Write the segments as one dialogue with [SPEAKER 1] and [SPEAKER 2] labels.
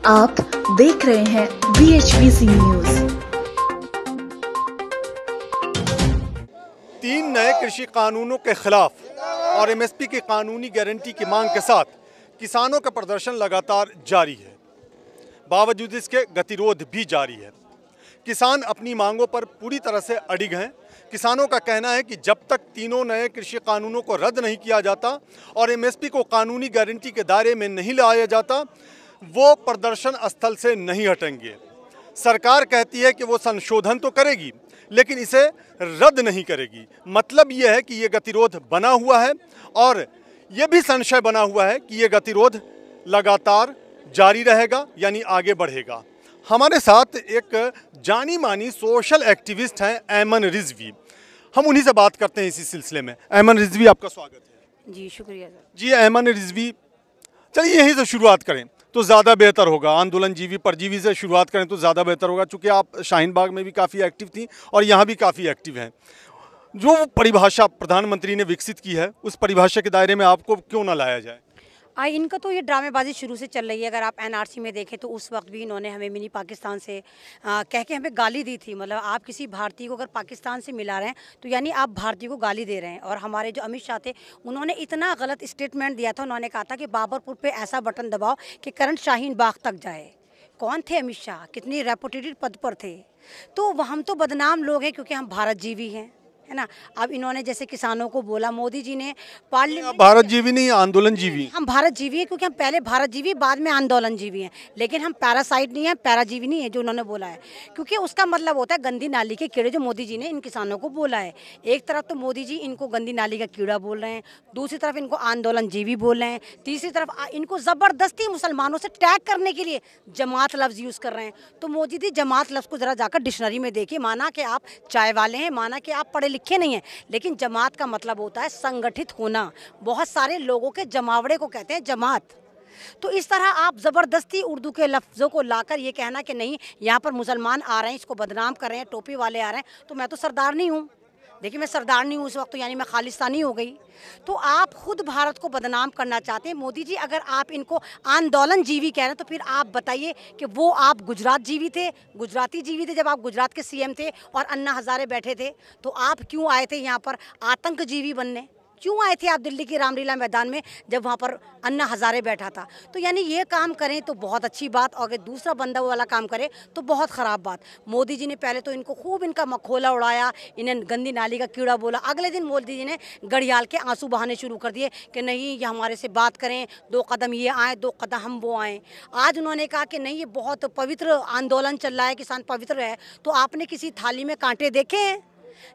[SPEAKER 1] आप देख रहे हैं BHBC न्यूज।
[SPEAKER 2] 3 नए कृषि कानूनों के खिलाफ और MSP की कानूनी गारंटी की मांग के साथ किसानों का प्रदर्शन लगातार जारी है। बावजूद इसके गतिरोध भी जारी है। किसान अपनी मांगों पर पूरी तरह से अडिग हैं। किसानों का कहना है कि जब तक तीनों नए कृषि कानूनों को रद्द नहीं किया जाता और MSP को कानूनी गारंटी के दायरे में नहीं लाया जाता, वो प्रदर्शन स्थल से नहीं हटेंगे। सरकार कहती है कि वो संशोधन तो करेगी, लेकिन इसे रद्द नहीं करेगी। मतलब ये है कि ये गतिरोध बना हुआ है और ये भी संशय बना हुआ है कि ये गतिरोध लगातार जारी रहेगा, यानी आगे बढ़ेगा। हमारे साथ एक जानी मानी सोशल एक्टिविस्ट हैं ऐमन रिजवी। हम उन्हीं से बात करते हैं इसी सिलसिले में। ऐमन रिजवी, आपका स्वागत है।
[SPEAKER 3] जी शुक्रिया सर।
[SPEAKER 2] जी ऐमन रिजवी, चलिए यहीं से शुरुआत करें तो ज़्यादा बेहतर होगा। आंदोलन जीवी परजीवी से शुरुआत करें तो ज़्यादा बेहतर होगा, चूँकि आप शाहीन बाग में भी काफ़ी एक्टिव थी और यहाँ भी काफ़ी एक्टिव हैं। जो परिभाषा प्रधानमंत्री ने विकसित की है, उस परिभाषा के दायरे में आपको क्यों ना लाया जाए?
[SPEAKER 3] इनका तो ये ड्रामेबाजी शुरू से चल रही है। अगर आप NRC में देखें तो उस वक्त भी इन्होंने हमें मिनी पाकिस्तान से कह के हमें गाली दी थी। मतलब आप किसी भारतीय को अगर पाकिस्तान से मिला रहे हैं तो यानी आप भारतीय को गाली दे रहे हैं। और हमारे जो अमित शाह थे, उन्होंने इतना गलत स्टेटमेंट दिया था। उन्होंने कहा था कि बाबरपुर पे ऐसा बटन दबाओ कि करंट शाहीन बाग तक जाए। कौन थे अमित शाह? कितनी रेपुटेटेड पद पर थे। तो हम तो बदनाम लोग हैं क्योंकि हम भारत जीवी हैं, है ना। अब इन्होंने जैसे किसानों को बोला, मोदी जी ने पार्लियामेंट,
[SPEAKER 2] भारत जीवी नहीं, आंदोलन जीवी।
[SPEAKER 3] हम भारत जीवी है क्योंकि हम पहले भारत जीवी, बाद में आंदोलन जीवी हैं। लेकिन हम पैरासाइट नहीं है, पैराजीवी नहीं है जो उन्होंने बोला है। क्योंकि उसका मतलब होता है गंदी नाली के कीड़े, जो मोदी जी ने इन किसानों को बोला है। एक तरफ तो मोदी जी इनको गंदी नाली का कीड़ा बोल रहे हैं, दूसरी तरफ इनको आंदोलन जीवी बोल रहे हैं, तीसरी तरफ इनको ज़बरदस्ती मुसलमानों से टैग करने के लिए जमात लफ्ज़ यूज़ कर रहे हैं। तो मोदी जी जमात लफ्ज़ को ज़रा जाकर डिक्शनरी में देखिए। माना कि आप चाय वाले हैं, माना कि आप पढ़े लिखे नहीं हैं, लेकिन जमात का मतलब होता है संगठित होना। बहुत सारे लोगों के जमावड़े को कहते हैं जमात। तो इस तरह आप ज़बरदस्ती उर्दू के लफ्ज़ों को लाकर ये कहना कि नहीं यहाँ पर मुसलमान आ रहे हैं, इसको बदनाम कर रहे हैं, टोपी वाले आ रहे हैं, तो मैं तो सरदार नहीं हूँ। देखिए मैं सरदार नहीं हूँ उस वक्त, तो यानी मैं खालिस्तानी हो गई। तो आप खुद भारत को बदनाम करना चाहते हैं। मोदी जी, अगर आप इनको आंदोलन जीवी कह रहे हैं तो फिर आप बताइए कि वो आप गुजरात जीवी थे, गुजराती जीवी थे जब आप गुजरात के CM थे और अन्ना हज़ारे बैठे थे। तो आप क्यों आए थे यहाँ पर आतंक जीवी बनने? क्यों आए थे आप दिल्ली की रामलीला मैदान में जब वहाँ पर अन्ना हज़ारे बैठा था? तो यानी ये काम करें तो बहुत अच्छी बात, और अगर दूसरा बंदा वो वाला काम करे तो बहुत ख़राब बात। मोदी जी ने पहले तो इनको खूब इनका मखौला उड़ाया, इन्हें गंदी नाली का कीड़ा बोला। अगले दिन मोदी जी ने घड़ियाल के आंसू बहाने शुरू कर दिए कि नहीं ये हमारे से बात करें, 2 कदम ये आएँ, 2 कदम हम वो आएँ। आज उन्होंने कहा कि नहीं ये बहुत पवित्र आंदोलन चल रहा है, किसान पवित्र है। तो आपने किसी थाली में कांटे देखे हैं?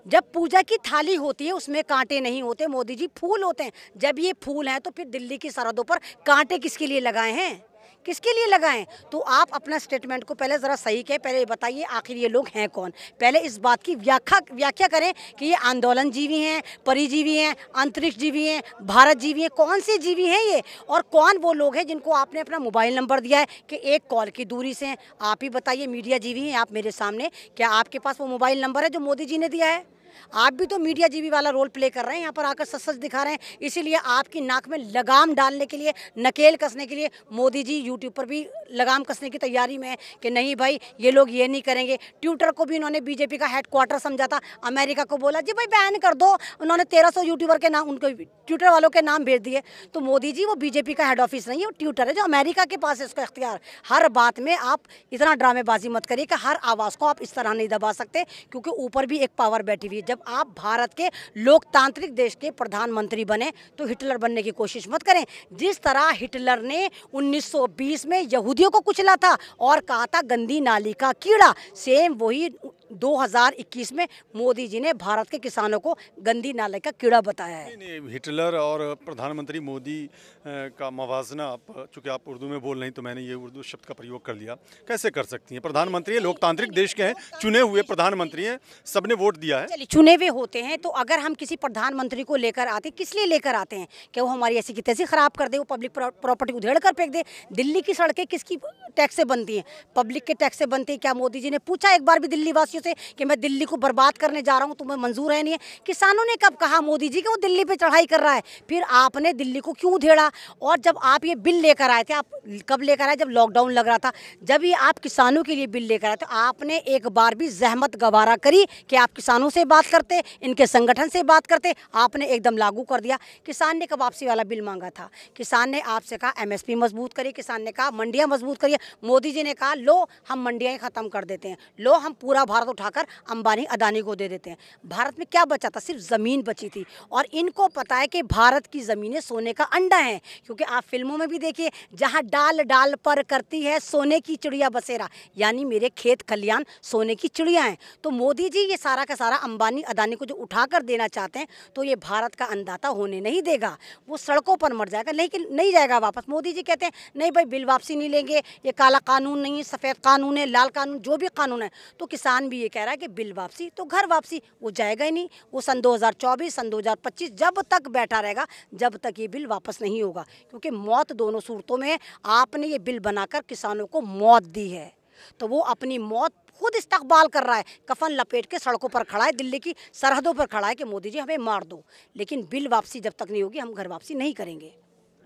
[SPEAKER 3] जब पूजा की थाली होती है उसमें कांटे नहीं होते मोदी जी, फूल होते हैं। जब ये फूल हैं तो फिर दिल्ली की सरहदों पर कांटे किसके लिए लगाए हैं? किसके लिए लगाएं? तो आप अपना स्टेटमेंट को पहले ज़रा सही कहें। पहले बताइए आखिर ये लोग हैं कौन। पहले इस बात की व्याख्या करें कि ये आंदोलन जीवी हैं, परिजीवी हैं, अंतरिक्ष जीवी हैं, भारत जीवी हैं। कौन से जीवी हैं ये, और कौन वो लोग हैं जिनको आपने अपना मोबाइल नंबर दिया है कि 1 कॉल की दूरी से हैं? आप ही बताइए। मीडिया जीवी हैं आप मेरे सामने, क्या आपके पास वो मोबाइल नंबर है जो मोदी जी ने दिया है? आप भी तो मीडिया जीवी वाला रोल प्ले कर रहे हैं, यहाँ पर आकर सच सच दिखा रहे हैं। इसीलिए आपकी नाक में लगाम डालने के लिए, नकेल कसने के लिए मोदी जी यूट्यूब पर भी लगाम कसने की तैयारी में है कि नहीं भाई ये लोग ये नहीं करेंगे। ट्विटर को भी इन्होंने BJP का हेडक्वार्टर समझा था, अमेरिका को बोला जी भाई बैन कर दो। उन्होंने 1300 यूट्यूबर के नाम, उनको ट्विटर वालों के नाम भेज दिए। तो मोदी जी वो BJP का हेड ऑफिस नहीं है, वो ट्विटर है जो अमेरिका के पास है उसका इख्तियार। हर बात में आप इतना ड्रामेबाजी मत करिए कि हर आवाज़ को आप इस तरह नहीं दबा सकते, क्योंकि ऊपर भी एक पावर बैठी हुई है। जब आप भारत के लोकतांत्रिक देश के प्रधानमंत्री बने तो हिटलर बनने की कोशिश मत करें। जिस तरह हिटलर ने 1920 में यहूदियों को कुचला था और कहा था गंदी नाली का कीड़ा, सेम वही 2021 में मोदी जी ने भारत के किसानों को गंदी नाली का कीड़ा बताया है।
[SPEAKER 2] नहीं, हिटलर और प्रधानमंत्री मोदी का मवाजना, आप चूँकि आप उर्दू में बोल रही तो मैंने ये उर्दू शब्द का प्रयोग कर लिया। कैसे कर सकती हैं? प्रधानमंत्री लोकतांत्रिक देश के हैं, चुने हुए प्रधानमंत्री हैं, सबने वोट दिया है।
[SPEAKER 3] चलिए चुने हुए होते हैं तो अगर हम किसी प्रधानमंत्री को लेकर आते, किस लिए लेकर आते हैं? क्या वो हमारी ऐसी की तैसी खराब कर दे, वो पब्लिक प्रॉपर्टी उधेड़ कर फेंक दे? दिल्ली की सड़कें किसकी टैक्स से बनती हैं? पब्लिक के टैक्स से बनती है। क्या मोदी जी ने पूछा एक बार भी दिल्ली वासियों से थे कि मैं दिल्ली को बर्बाद करने जा रहा हूँ, तुम्हें मंजूर है नहीं है। किसानों ने कब कहा मोदी जी कि वो दिल्ली पे चढ़ाई कर रहा है? फिर आपने दिल्ली को क्यों धेड़ा? और जब आप ये बिल लेकर आए थे, आप कब लेकर आए? जब लॉकडाउन लग रहा था, जब ये आप किसानों के लिए बिल लेकर आए तो आपने एक बार भी जहमत गवारा करी कि आप किसानों से बात करते, इनके संगठन से बात करते? आपने एकदम लागू कर दिया। किसान ने कब वापसी वाला बिल मांगा था? किसान ने आपसे कहा एमएसपी मजबूत करिए, किसान ने कहा मंडियां मजबूत करिए। मोदी जी ने कहा लो हम मंडियां खत्म कर देते हैं, लो हम पूरा भारत उठाकर अंबानी अदानी को दे देते हैं। भारत में क्या बचा था? सिर्फ ज़मीन बची थी। और इनको पता है कि भारत की ज़मीनें सोने का अंडा हैं, क्योंकि आप फिल्मों में भी देखिए, जहाँ डाल डाल पर करती है सोने की चिड़िया बसेरा, यानी मेरे खेत खलियान सोने की चिड़िया हैं। तो मोदी जी ये सारा का सारा अंबानी अदानी को जो उठा कर देना चाहते हैं, तो ये भारत का अन्नदाता होने नहीं देगा। वो सड़कों पर मर जाएगा, लेकिन नहीं जाएगा वापस। मोदी जी कहते हैं नहीं भाई बिल वापसी नहीं लेंगे, ये काला कानून नहीं है, सफ़ेद कानून है, लाल कानून, जो भी कानून है। तो किसान भी ये कह रहा है कि बिल वापसी तो घर वापसी, वो जाएगा ही नहीं। वो सन 2024 सन 2025 जब तक बैठा रहेगा, जब तक ये बिल वापस नहीं होगा, क्योंकि मौत दोनों सूरतों में है। आपने ये बिल बनाकर किसानों को मौत दी है, तो वो अपनी मौत खुद इस्तकबाल कर रहा है। कफन लपेट के सड़कों पर खड़ा है, दिल्ली की सरहदों पर खड़ा है कि मोदी जी हमें मार दो, लेकिन बिल वापसी जब तक नहीं होगी हम घर वापसी नहीं करेंगे।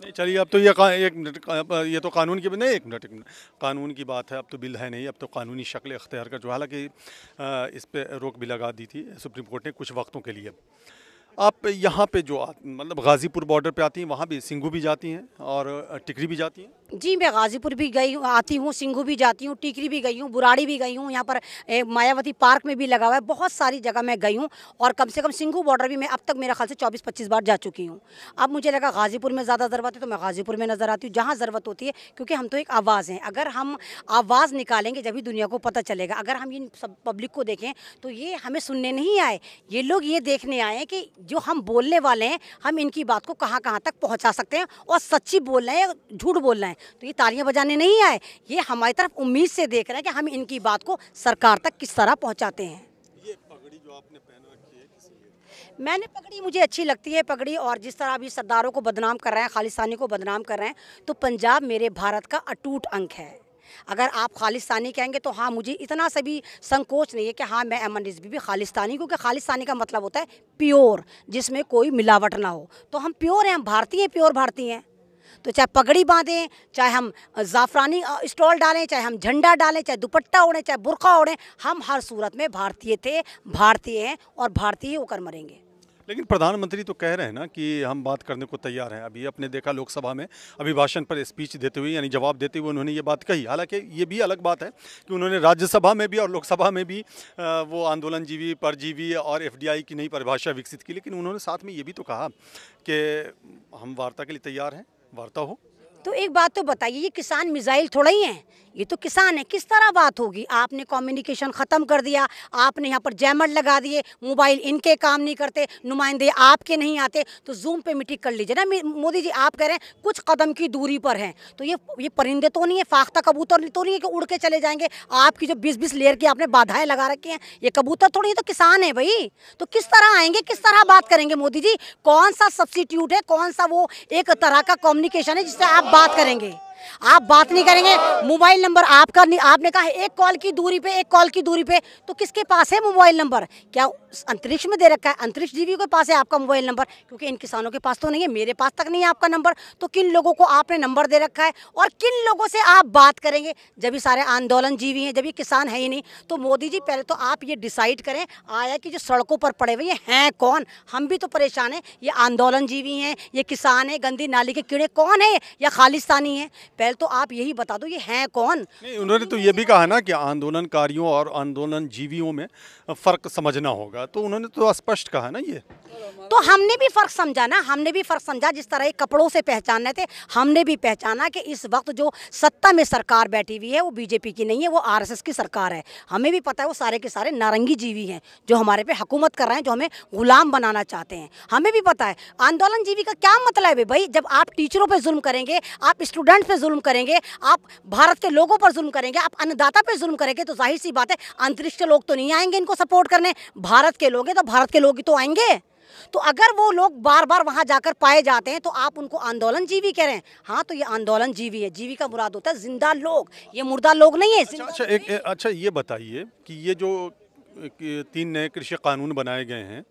[SPEAKER 2] नहीं चलिए, अब तो ये एक मिनट, ये तो कानून की नहीं, एक मिनट कानून की बात है, अब तो बिल है नहीं, अब तो कानूनी शक्ल इख्तियार का जो, हालांकि इस पे रोक भी लगा दी थी सुप्रीम कोर्ट ने कुछ वक्तों के लिए। आप यहाँ पे जो मतलब गाज़ीपुर बॉर्डर पे आती हैं, वहाँ भी सिंघू भी जाती हैं और टिकरी भी जाती हैं?
[SPEAKER 3] जी मैं गाज़ीपुर भी गई हूँ, आती हूँ, सिंघू भी जाती हूँ, टिकरी भी गई हूँ, बुराड़ी भी गई हूँ, यहाँ पर मायावती पार्क में भी लगा हुआ है, बहुत सारी जगह मैं गई हूँ। और कम से कम सिंघू बॉर्डर भी मैं अब तक मेरा ख्याल से 24-25 बार जा चुकी हूँ। अब मुझे लगा गाज़ीपुर में ज़्यादा ज़रूरत है तो मैं गाज़ीपुर में नज़र आती हूँ, जहाँ ज़रूरत होती है, क्योंकि हम तो एक आवाज़ हैं। अगर हम आवाज़ निकालेंगे जब भी दुनिया को पता चलेगा। अगर हम इन सब पब्लिक को देखें तो ये हमें सुनने नहीं आए, ये लोग ये देखने आए हैं कि जो हम बोलने वाले हैं, हम इनकी बात को कहाँ कहाँ तक पहुँचा सकते हैं, और सच्ची बोल रहे हैं झूठ बोल रहे हैं। तो ये तालियां बजाने नहीं आए, ये हमारी तरफ उम्मीद से देख रहे हैं कि हम इनकी बात को सरकार तक किस तरह पहुंचाते हैं।
[SPEAKER 2] ये पगड़ी जो आपने पहन रखी है किस लिए?
[SPEAKER 3] मैंने पगड़ी, मुझे अच्छी लगती है पगड़ी। और जिस तरह अभी सरदारों को बदनाम कर रहे हैं, खालिस्तानी को बदनाम कर रहे हैं, तो पंजाब मेरे भारत का अटूट अंग है। अगर आप खालिस्तानी कहेंगे तो हाँ, मुझे इतना सा भी संकोच नहीं है कि हाँ मैं अमन रिजवी भी खालिस्तानी, क्योंकि खालिस्तानी का मतलब होता है प्योर, जिसमें कोई मिलावट ना हो। तो हम प्योर हैं, हम भारतीय हैं, प्योर भारतीय हैं। तो चाहे पगड़ी बांधें, चाहे हम ज़ाफ़रानी स्टॉल डालें, चाहे हम झंडा डालें, चाहे दुपट्टा ओढ़ें, चाहे बुर्का ओढ़ें, हम हर सूरत में भारतीय थे, भारतीय हैं और भारतीय होकर मरेंगे।
[SPEAKER 2] लेकिन प्रधानमंत्री तो कह रहे हैं ना कि हम बात करने को तैयार हैं। अभी आपने देखा लोकसभा में अभिभाषण पर स्पीच देते हुए, यानी जवाब देते हुए उन्होंने ये बात कही। हालांकि ये भी अलग बात है कि उन्होंने राज्यसभा में भी और लोकसभा में भी वो आंदोलनजीवी, परजीवी और एफडीआई की नई परिभाषा विकसित की, लेकिन उन्होंने साथ में ये भी तो कहा कि हम वार्ता के लिए तैयार हैं, वार्ता हो।
[SPEAKER 3] तो एक बात तो बताइए, ये किसान मिसाइल थोड़ा ही हैं, ये तो किसान है। किस तरह बात होगी? आपने कम्युनिकेशन ख़त्म कर दिया, आपने यहाँ पर जैमर लगा दिए, मोबाइल इनके काम नहीं करते, नुमाइंदे आपके नहीं आते, तो जूम पे मीटिंग कर लीजिए ना। मोदी जी आप कह रहे हैं कुछ कदम की दूरी पर हैं, तो ये परिंदे तो नहीं है, फाख्ता कबूतर तो नहीं है कि उड़ के चले जाएंगे। आपकी जो 20-20 लेयर की आपने बाधाएं लगा रखी हैं, ये कबूतर थोड़ी, ये तो किसान है भाई। तो किस तरह आएंगे, किस तरह बात करेंगे मोदी जी? कौन सा सब्सिट्यूट है, कौन सा वो एक तरह का कम्युनिकेशन है जिससे आप बात करेंगे? आप बात नहीं करेंगे। मोबाइल नंबर आपका नहीं, आपने कहा एक कॉल की दूरी पे, एक कॉल की दूरी पे, तो किसके पास है मोबाइल नंबर? क्या अंतरिक्ष में दे रखा है? अंतरिक्ष जीवियों के पास है आपका मोबाइल नंबर, क्योंकि इन किसानों के पास तो नहीं है, मेरे पास तक नहीं है आपका नंबर। तो किन लोगों को आपने नंबर दे रखा है और किन लोगों से आप बात करेंगे? जब ये सारे आंदोलन जीवी हैं, जब ये किसान है ही नहीं, तो मोदी जी पहले तो आप ये डिसाइड करें, आया कि जो सड़कों पर पड़े हुए ये हैं कौन? हम भी तो परेशान हैं। ये आंदोलन जीवी हैं, ये किसान है, गंदी नाली के कीड़े कौन है, या खालिस्तानी है? पहले तो आप यही बता दो, ये हैं कौन?
[SPEAKER 2] नहीं, उन्होंने तो ये भी कहा ना कि आंदोलनकारियों और आंदोलन जीवियों में फ़र्क समझना होगा, तो उन्होंने तो स्पष्ट कहा ना ये।
[SPEAKER 3] तो हमने भी फ़र्क समझा ना, हमने भी फ़र्क समझा। जिस तरह कपड़ों से पहचानने थे, हमने भी पहचाना कि इस वक्त जो सत्ता में सरकार बैठी हुई है वो बीजेपी की नहीं है, वो आरएसएस की सरकार है। हमें भी पता है वो सारे के सारे नारंगी जीवी हैं जो हमारे पे हुकूमत कर रहे हैं, जो हमें गुलाम बनाना चाहते हैं। हमें भी पता है आंदोलन जीवी का क्या मतलब है भाई। जब आप टीचरों पर जुल्म करेंगे, आप स्टूडेंट पे जुल्म करेंगे, आप भारत के लोगों पर जुल्म करेंगे, आप अन्नदाता पे जुल्म करेंगे, तो जाहिर सी बात है अंतरिक्ष के लोग तो नहीं आएंगे इनको सपोर्ट करने। भारत के लोग हैं तो भारत के लोग ही तो आएंगे। तो अगर वो लोग बार बार वहां जाकर पाए जाते हैं तो आप उनको आंदोलन जीवी कह रहे हैं। हाँ, तो ये आंदोलन जीवी है। जीवी का मुराद होता है जिंदा लोग, ये मुर्दा लोग नहीं है।
[SPEAKER 2] अच्छा, ये बताइए कि ये जो 3 नए कृषि कानून बनाए गए हैं,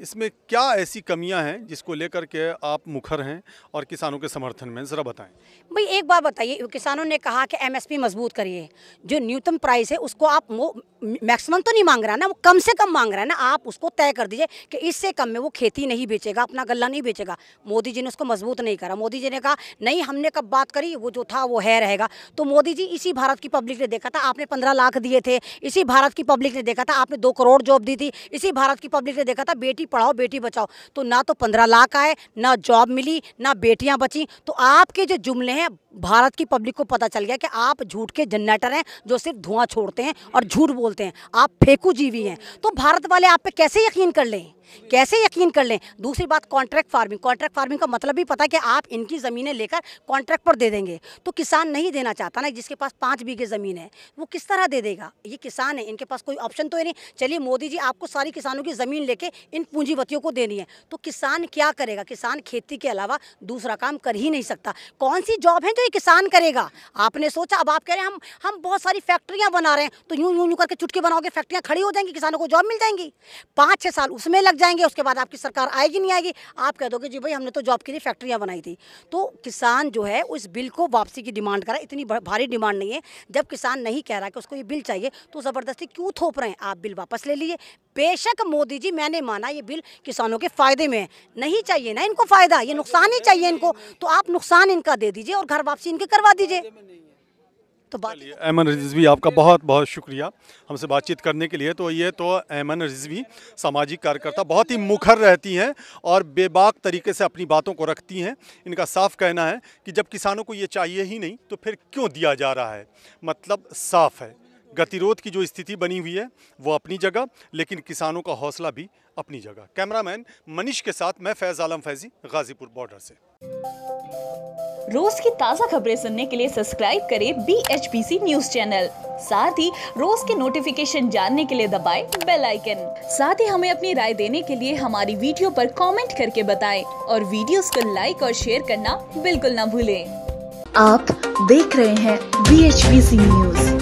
[SPEAKER 2] इसमें क्या ऐसी कमियां हैं जिसको लेकर के आप मुखर हैं और किसानों के समर्थन में, ज़रा बताएं।
[SPEAKER 3] भाई एक बात बताइए, किसानों ने कहा कि एमएसपी मजबूत करिए, जो न्यूनतम प्राइस है उसको आप मैक्सिमम तो नहीं मांग रहा ना, वो कम से कम मांग रहा है ना, आप उसको तय कर दीजिए कि इससे कम में वो खेती नहीं बेचेगा, अपना गल्ला नहीं बेचेगा। मोदी जी ने उसको मजबूत नहीं करा। मोदी जी ने कहा नहीं, हमने कब बात करी, वो जो था वो है रहेगा। तो मोदी जी, इसी भारत की पब्लिक ने देखा था, आपने 15 लाख दिए थे, इसी भारत की पब्लिक ने देखा था, आपने 2 करोड़ जॉब दी थी, इसी भारत की पब्लिक ने देखा था बेटी पढ़ाओ बेटी बचाओ, तो ना तो 15 लाख आए, ना जॉब मिली, ना बेटियां बची। तो आपके जो जुमले हैं, भारत की पब्लिक को पता चल गया कि आप झूठ के जनरेटर हैं जो सिर्फ धुआं छोड़ते हैं और झूठ बोलते हैं, आप फेंकू जीवी हैं। तो भारत वाले आप पे कैसे यकीन कर लें, कैसे यकीन कर लें। दूसरी बात, कॉन्ट्रैक्ट फार्मिंग का मतलब भी पता है कि आप इनकी ज़मीनें लेकर कॉन्ट्रैक्ट पर दे देंगे। तो किसान नहीं देना चाहता ना, जिसके पास 5 बीघे ज़मीन है वो किस तरह दे देगा। ये किसान है, इनके पास कोई ऑप्शन तो है नहीं। चलिए मोदी जी, आपको सारी किसानों की ज़मीन लेके इन पूंजीपतियों को देनी है, तो किसान क्या करेगा। किसान खेती के अलावा दूसरा काम कर ही नहीं सकता। कौन सी जॉब है जो ये किसान करेगा। आपने सोचा, अब आप कह रहे हैं हम बहुत सारी फैक्ट्रियाँ बना रहे हैं, तो यूं करके चुटकी बनाओगे, फैक्ट्रियाँ खड़ी हो जाएंगी, किसानों को जॉब मिल जाएंगी। 5-6 साल उसमें लग जाएंगे, उसके बाद आपकी सरकार आएगी नहीं आएगी, आप कह दोगे जी भाई हमने तो जॉब के लिए फैक्ट्रियां बनाई थी। तो किसान जो है उस बिल को वापसी की डिमांड कर रहा है। इतनी भारी डिमांड नहीं है। जब किसान नहीं कह रहा कि उसको ये बिल चाहिए, तो ज़बरदस्ती क्यों थोप रहे हैं। आप बिल वापस ले लीजिए। बेशक मोदी जी, मैंने माना ये बिल किसानों के फ़ायदे में है, नहीं चाहिए ना इनको फ़ायदा, ये नुकसान ही चाहिए इनको, तो आप नुकसान इनका दे दीजिए और घर वापसी इनके करवा दीजिए। तो
[SPEAKER 2] ऐमन रिजवी, आपका बहुत बहुत शुक्रिया हमसे बातचीत करने के लिए। तो ये तो ऐमन रिजवी सामाजिक कार्यकर्ता, बहुत ही मुखर रहती हैं और बेबाक तरीके से अपनी बातों को रखती हैं। इनका साफ कहना है कि जब किसानों को ये चाहिए ही नहीं तो फिर क्यों दिया जा रहा है। मतलब साफ है, गतिरोध की जो स्थिति बनी हुई है वो अपनी जगह, लेकिन किसानों का हौसला भी अपनी जगह। कैमरामैन मनीष के साथ मैं फैज़ आलम फैज़ी, गाजीपुर बॉर्डर से।
[SPEAKER 4] रोज की ताज़ा खबरें सुनने के लिए सब्सक्राइब करें BHPC न्यूज चैनल। साथ ही रोज के नोटिफिकेशन जानने के लिए दबाएं बेल आइकन। साथ ही हमें अपनी राय देने के लिए हमारी वीडियो पर कमेंट करके बताएं और वीडियोस को लाइक और शेयर करना बिल्कुल ना भूलें।
[SPEAKER 1] आप देख रहे हैं BHPC न्यूज।